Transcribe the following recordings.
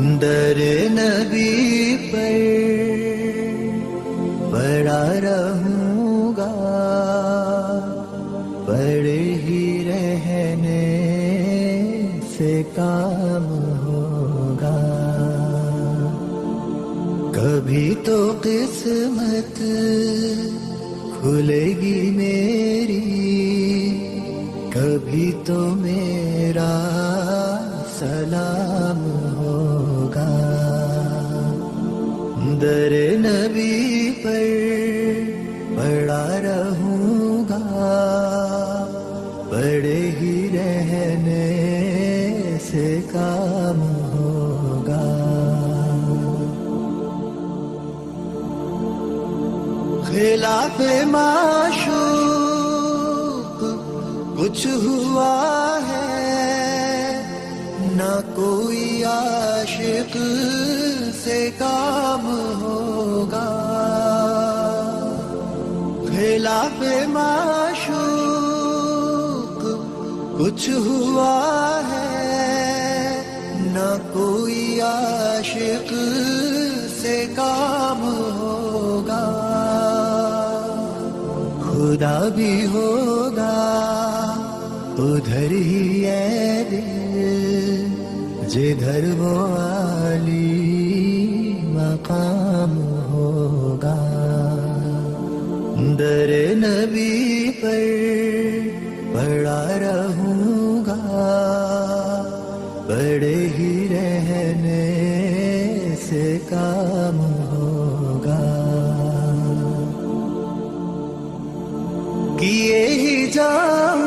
در نبی پر پڑا رہوں گا، پڑے ہی رہنے سے کام ہوگا. کبھی تو قسمت کھلے گی میری، کبھی تو میرا سلام ہوگا. در نبی پر پڑا رہوں گا، پڑے ہی رہنے سے کام ہوگا. خلاف معشوق کچھ ہوا ہے، نہ کوئی عاشق سے کام ہوگا. خلاف معشوق کچھ ہوا ہے، نہ کوئی عاشق سے کام ہوگا. خدا بھی ہوگا ادھر ہی اے دل، جدھر وہ عالی مقام ہوگا. در نبی پر پڑا رہوں گا، پڑے ہی رہنے سے کام ہوگا. کیے ہی جاؤں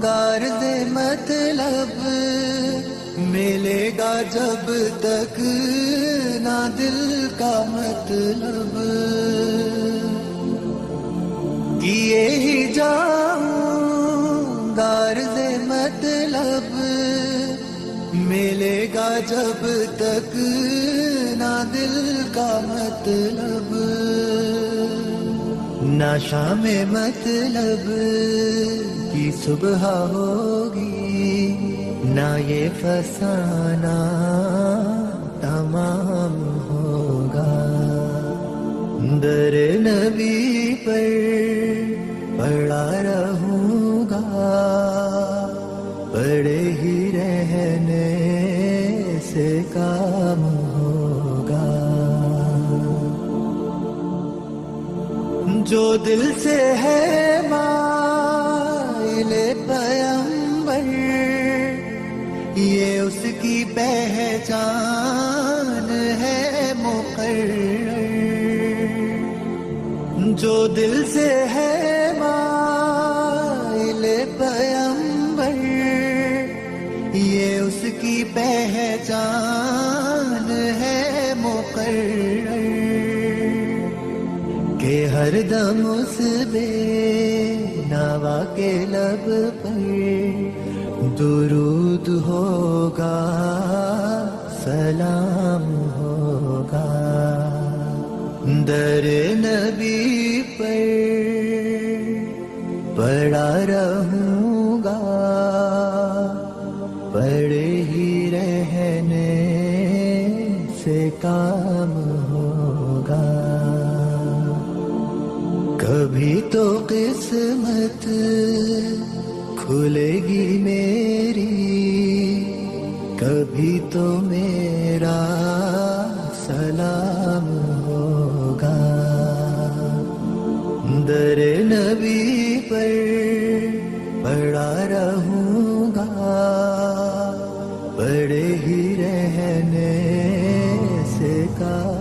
غرض مطلب، ملے گا جب تک نہ دل کا مطلب. کیے ہی جاؤں غرض مطلب، ملے گا جب تک نہ دل کا مطلب. نہ شام مطلب کی صبح ہوگی، نہ یہ فسانہ تمام ہوگا. در نبی پر پڑا رہوں گا، پڑے ہی رہنے سے کام ہوگا. جو دل سے ہے مائل پیمبر، یہ اس کی پہچان ہے مقرر. جو دل سے ہے مائل پیمبر، یہ اس کی پہچان ہے مقرر. کہ ہر دم اس بے نوا کے لب پر درود ہوگا، سلام ہوگا. در نبی پر پڑا رہوں گا، پڑے ہی رہنے سے کام ہوگا. کبھی تو قسمت کھلے گی میری، کبھی تو میرا سلام ہوگا. در نبی پر پڑا رہوں گا، پڑے ہی رہنے سے کام